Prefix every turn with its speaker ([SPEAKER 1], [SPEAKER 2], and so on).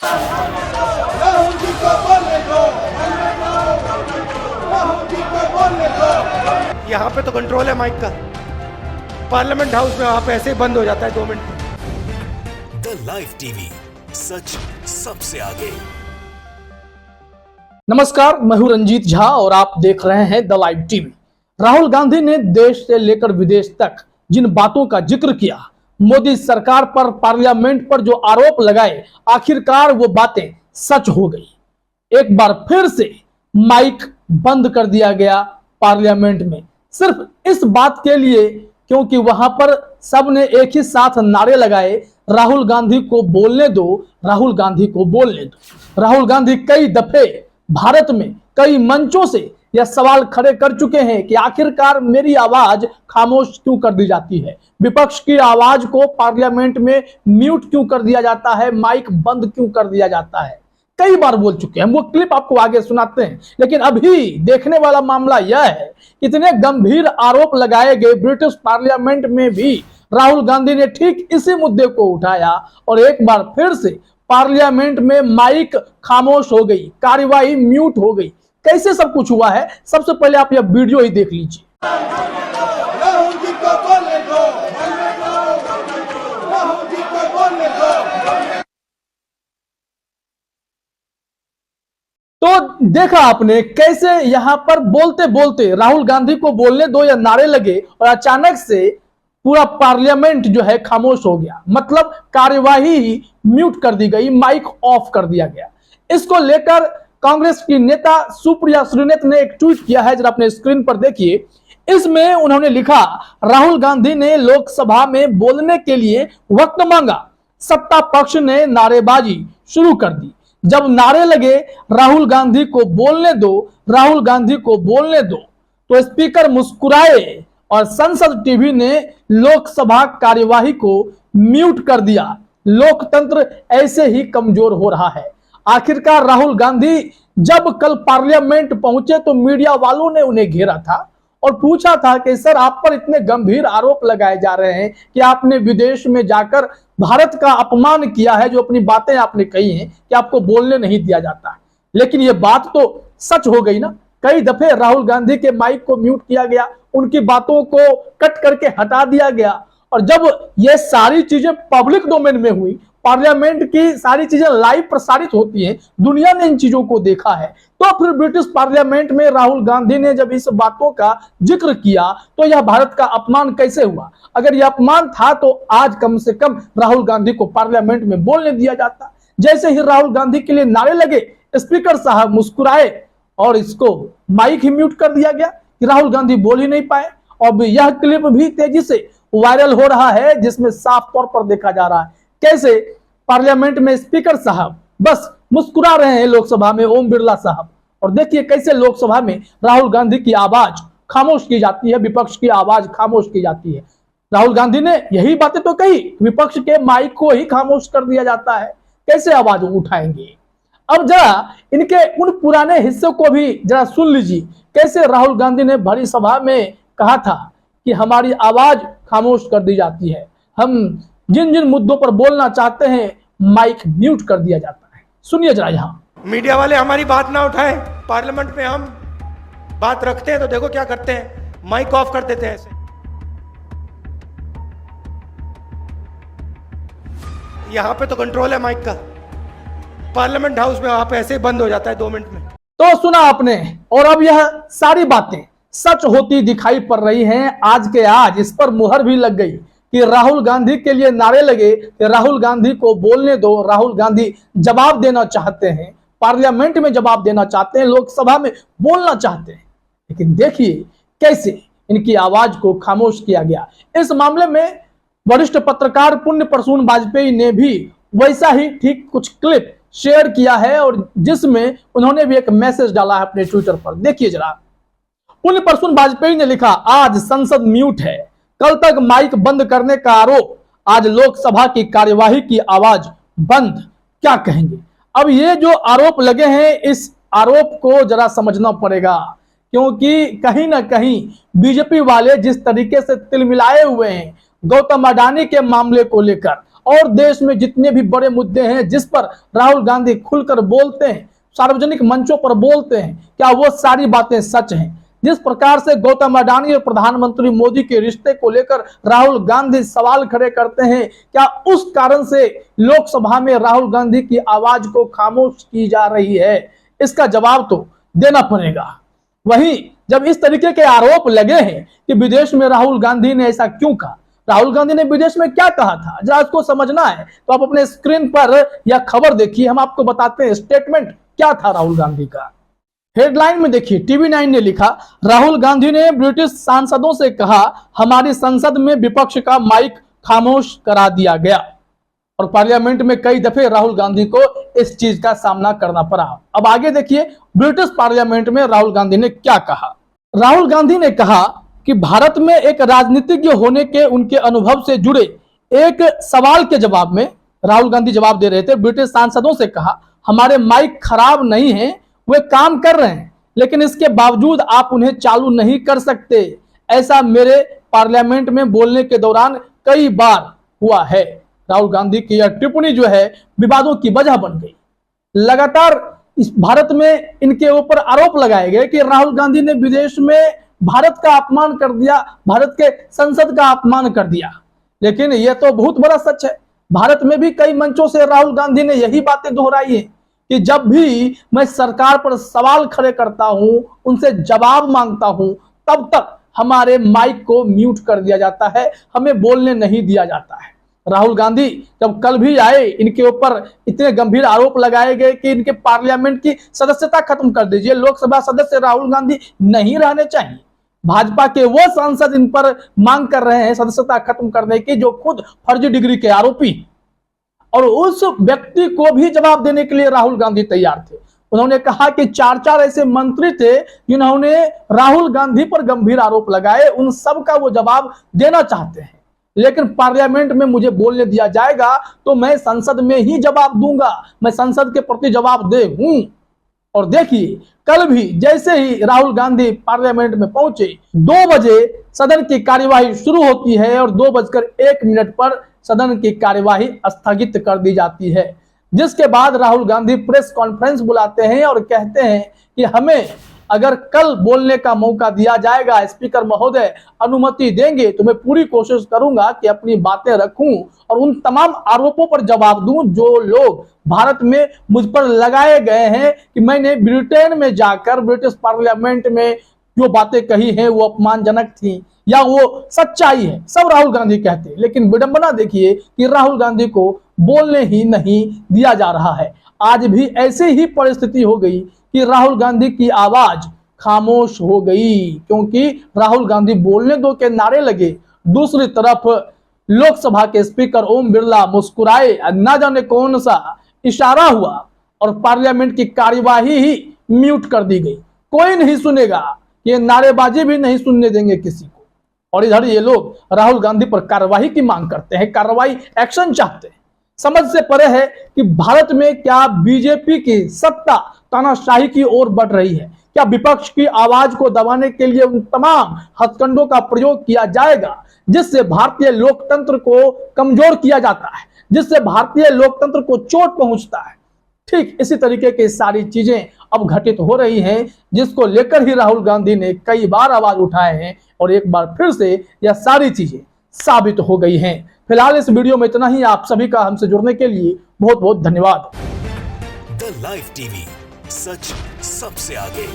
[SPEAKER 1] राहुल जी को बोलने दो, राहुल जी को बोलने दो।
[SPEAKER 2] यहाँ पे तो कंट्रोल है माइक का, पार्लियामेंट हाउस में वहाँ पे ऐसे ही बंद हो जाता है 2 मिनट में।
[SPEAKER 3] द लाइव टीवी, सच सबसे आगे।
[SPEAKER 4] नमस्कार, मैं हूं रंजीत झा और आप देख रहे हैं the live TV. Rahul Gandhi ने देश से लेकर विदेश तक जिन बातों का जिक्र किया, मोदी सरकार पर, पार्लियामेंट पर जो आरोप लगाए, आखिरकार वो बातें सच हो गई। एक बार फिर से माइक बंद कर दिया गया पार्लियामेंट में, सिर्फ इस बात के लिए क्योंकि वहां पर सबने एक ही साथ नारे लगाए, राहुल गांधी को बोलने दो, राहुल गांधी को बोलने दो। राहुल गांधी कई दफे भारत में कई मंचों से यह सवाल खड़े कर चुके हैं कि आखिरकार मेरी आवाज खामोश क्यों कर दी जाती है, विपक्ष की आवाज को पार्लियामेंट में म्यूट क्यों कर दिया जाता है, माइक बंद क्यों कर दिया जाता है। कई बार बोल चुके हैं, हम वो क्लिप आपको आगे सुनाते हैं। लेकिन अभी देखने वाला मामला यह है, इतने गंभीर आरोप लगाए गए ब्रिटिश पार्लियामेंट में भी राहुल गांधी ने ठीक इसी मुद्दे को उठाया और एक बार फिर से पार्लियामेंट में माइक खामोश हो गई, कार्यवाही म्यूट हो गई। कैसे सब कुछ हुआ है, सबसे पहले आप यह वीडियो ही देख लीजिए।
[SPEAKER 1] राहुल जी को बोलने दो, राहुल जी को बोलने दो।
[SPEAKER 4] तो देखा आपने कैसे यहां पर बोलते बोलते राहुल गांधी को बोलने दो या नारे लगे और अचानक से पूरा पार्लियामेंट जो है खामोश हो गया, मतलब कार्यवाही ही म्यूट कर दी गई, माइक ऑफ कर दिया गया। इसको लेकर कांग्रेस की नेता सुप्रिया श्रीनेत ने एक ट्वीट किया है, जरा अपने स्क्रीन पर देखिए। इसमें उन्होंने लिखा, राहुल गांधी ने लोकसभा में बोलने के लिए वक्त मांगा, सत्ता पक्ष ने नारेबाजी शुरू कर दी। जब नारे लगे राहुल गांधी को बोलने दो, राहुल गांधी को बोलने दो, तो स्पीकर मुस्कुराए और संसद टीवी ने लोकसभा कार्यवाही को म्यूट कर दिया। लोकतंत्र ऐसे ही कमजोर हो रहा है। आखिरकार राहुल गांधी जब कल पार्लियामेंट पहुंचे तो मीडिया वालों ने उन्हें घेरा था और पूछा था कि सर, आप पर इतने गंभीर आरोप लगाए जा रहे हैं कि आपने विदेश में जाकर भारत का अपमान किया है, जो अपनी बातें आपने कही हैं कि आपको बोलने नहीं दिया जाता। लेकिन यह बात तो सच हो गई ना। कई दफे राहुल गांधी के माइक को म्यूट किया गया, उनकी बातों को कट करके हटा दिया गया, और जब ये सारी चीजें पब्लिक डोमेन में हुई, पार्लियामेंट की सारी चीजें लाइव प्रसारित होती हैं, दुनिया ने इन चीजों को देखा है, तो फिर ब्रिटिश पार्लियामेंट में राहुल गांधी ने जब इस बातों का जिक्र किया तो यह भारत का अपमान कैसे हुआ। अगर यह अपमान था तो आज कम से कम राहुल गांधी को पार्लियामेंट में बोलने दिया जाता। जैसे ही राहुल गांधी के लिए नारे लगे, स्पीकर साहब मुस्कुराए और इसको माइक ही म्यूट कर दिया गया कि राहुल गांधी बोल ही नहीं पाए। और यह क्लिप भी तेजी से वायरल हो रहा है, जिसमें साफ तौर पर देखा जा रहा है कैसे पार्लियामेंट में स्पीकर साहब बस मुस्कुरा रहे हैं, लोकसभा में ओम बिरला साहब, और देखिए कैसे लोकसभा में राहुल गांधी की आवाज खामोश की जाती है, विपक्ष की आवाज खामोश की जाती है। राहुल गांधी ने यही बातें तो कही, विपक्ष के माइक को ही खामोश कर दिया जाता है, कैसे आवाज उठाएंगे। अब जरा इनके उन पुराने हिस्सों को भी जरा सुन लीजिए, कैसे राहुल गांधी ने भरी सभा में कहा था कि हमारी आवाज खामोश कर दी जाती है, हम जिन जिन मुद्दों पर बोलना चाहते हैं माइक म्यूट कर दिया जाता है। सुनिए जरा यहाँ।
[SPEAKER 2] मीडिया वाले हमारी बात ना उठाएं, पार्लियामेंट में हम बात रखते हैं तो देखो क्या करते हैं, माइक ऑफ कर देते हैं ऐसे। यहाँ पे तो कंट्रोल है माइक का, पार्लियामेंट हाउस में वहां पे ऐसे ही बंद हो जाता है 2 मिनट में।
[SPEAKER 4] तो सुना आपने, और अब यह सारी बातें सच होती दिखाई पड़ रही हैं। आज के आज इस पर मुहर भी लग गई कि राहुल गांधी के लिए नारे लगे कि राहुल गांधी को बोलने दो, राहुल गांधी जवाब देना चाहते हैं, पार्लियामेंट में जवाब देना चाहते हैं, लोकसभा में बोलना चाहते हैं। लेकिन देखिए कैसे इनकी आवाज को खामोश किया गया। इस मामले में वरिष्ठ पत्रकार पुण्य प्रसून वाजपेयी ने भी वैसा ही ठीक कुछ क्लिप शेयर किया है और जिसमें उन्होंने भी एक मैसेज डाला है अपने ट्विटर पर। देखिए जरा। पुण्य प्रसून वाजपेयी ने लिखा, आज संसद म्यूट है, कल तक माइक बंद करने का आरोप, आज लोकसभा की कार्यवाही की आवाज बंद, क्या कहेंगे। अब ये जो आरोप लगे हैं, इस आरोप को जरा समझना पड़ेगा, क्योंकि कहीं ना कहीं बीजेपी वाले जिस तरीके से तिलमिलाए हुए हैं गौतम अडानी के मामले को लेकर और देश में जितने भी बड़े मुद्दे हैं जिस पर राहुल गांधी खुलकर बोलते हैं, सार्वजनिक मंचों पर बोलते हैं, क्या वो सारी बातें सच हैं? जिस प्रकार से गौतम अडानी और प्रधानमंत्री मोदी के रिश्ते को लेकर राहुल गांधी सवाल खड़े करते हैं, क्या उस कारण से लोकसभा में राहुल गांधी की आवाज को खामोश की जा रही है? इसका जवाब तो देना पड़ेगा। वहीं जब इस तरीके के आरोप लगे हैं कि विदेश में राहुल गांधी ने ऐसा क्यों कहा, राहुल गांधी ने विदेश में क्या कहा था, जरा इसको समझना है तो आप अपने स्क्रीन पर यह खबर देखिए, हम आपको बताते हैं स्टेटमेंट क्या था राहुल गांधी का। हेडलाइन में देखिए, TV9 ने लिखा, राहुल गांधी ने ब्रिटिश सांसदों से कहा हमारी संसद में विपक्ष का माइक खामोश करा दिया गया। और पार्लियामेंट में कई दफे राहुल गांधी को इस चीज का सामना करना पड़ा। अब आगे देखिए ब्रिटिश पार्लियामेंट में राहुल गांधी ने क्या कहा। राहुल गांधी ने कहा कि भारत में एक राजनीतिज्ञ होने के उनके अनुभव से जुड़े एक सवाल के जवाब में राहुल गांधी जवाब दे रहे थे। ब्रिटिश सांसदों से कहा हमारे माइक खराब नहीं है, वे काम कर रहे हैं, लेकिन इसके बावजूद आप उन्हें चालू नहीं कर सकते। ऐसा मेरे पार्लियामेंट में बोलने के दौरान कई बार हुआ है। राहुल गांधी की यह टिप्पणी जो है विवादों की वजह बन गई। लगातार इस भारत में इनके ऊपर आरोप लगाए गए कि राहुल गांधी ने विदेश में भारत का अपमान कर दिया, भारत के संसद का अपमान कर दिया। लेकिन यह तो बहुत बड़ा सच है, भारत में भी कई मंचों से राहुल गांधी ने यही बातें दोहराई है कि जब भी मैं सरकार पर सवाल खड़े करता हूं, उनसे जवाब मांगता हूं, तब तक हमारे माइक को म्यूट कर दिया जाता है, हमें बोलने नहीं दिया जाता है। राहुल गांधी जब कल भी आए, इनके ऊपर इतने गंभीर आरोप लगाए गए कि इनके पार्लियामेंट की सदस्यता खत्म कर दीजिए, लोकसभा सदस्य राहुल गांधी नहीं रहने चाहिए। भाजपा के वो सांसद इन पर मांग कर रहे हैं सदस्यता खत्म करने की जो खुद फर्जी डिग्री के आरोपी, और उस व्यक्ति को भी जवाब देने के लिए राहुल गांधी तैयार थे। उन्होंने कहा कि 4 ऐसे मंत्री थे जिन्होंने राहुल गांधी पर गंभीर आरोप लगाए, उन सब का वो जवाब देना चाहते हैं, लेकिन पार्लियामेंट में मुझे बोलने दिया जाएगा तो मैं संसद में ही जवाब दूंगा, मैं संसद के प्रति जवाबदेह हूं। और देखिए कल भी जैसे ही राहुल गांधी पार्लियामेंट में पहुंचे, 2 बजे सदन की कार्यवाही शुरू होती है और 2:01 पर सदन की कार्यवाही स्थगित कर दी जाती है, जिसके बाद राहुल गांधी प्रेस कॉन्फ्रेंस बुलाते हैं और कहते हैं कि हमें अगर कल बोलने का मौका दिया जाएगा, स्पीकर महोदय अनुमति देंगे तो मैं पूरी कोशिश करूंगा कि अपनी बातें रखूं और उन तमाम आरोपों पर जवाब दूं जो लोग भारत में मुझ पर लगाए गए हैं कि मैंने ब्रिटेन में जाकर ब्रिटिश पार्लियामेंट में जो बातें कही हैं वो अपमानजनक थी या वो सच्चाई है। सब राहुल गांधी कहते हैं, लेकिन विडंबना देखिए कि राहुल गांधी को बोलने ही नहीं दिया जा रहा है। आज भी ऐसी ही परिस्थिति हो गई कि राहुल गांधी की आवाज खामोश हो गई, क्योंकि राहुल गांधी बोलने दो के नारे लगे। दूसरी तरफ लोकसभा के स्पीकर ओम बिरला मुस्कुराए, ना जाने कौन सा इशारा हुआ और पार्लियामेंट की कार्यवाही ही म्यूट कर दी गई। कोई नहीं सुनेगा, ये नारेबाजी भी नहीं सुनने देंगे किसी को। और इधर ये लोग राहुल गांधी पर कार्रवाई की मांग करते हैं, कार्रवाई एक्शन चाहते हैं। समझ से परे है कि भारत में क्या बीजेपी की सत्ता तानाशाही की ओर बढ़ रही है, क्या विपक्ष की आवाज को दबाने के लिए उन तमाम हथकंडों का प्रयोग किया जाएगा जिससे भारतीय लोकतंत्र को कमजोर किया जाता है, जिससे भारतीय लोकतंत्र को चोट पहुंचता है। ठीक इसी तरीके की सारी चीजें अब घटित हो रही हैं, जिसको लेकर ही राहुल गांधी ने कई बार आवाज उठाए हैं और एक बार फिर से यह सारी चीजें साबित हो गई हैं। फिलहाल इस वीडियो में इतना ही। आप सभी का हमसे जुड़ने के लिए बहुत बहुत धन्यवाद।
[SPEAKER 3] द लाइव टीवी, सच सबसे आगे।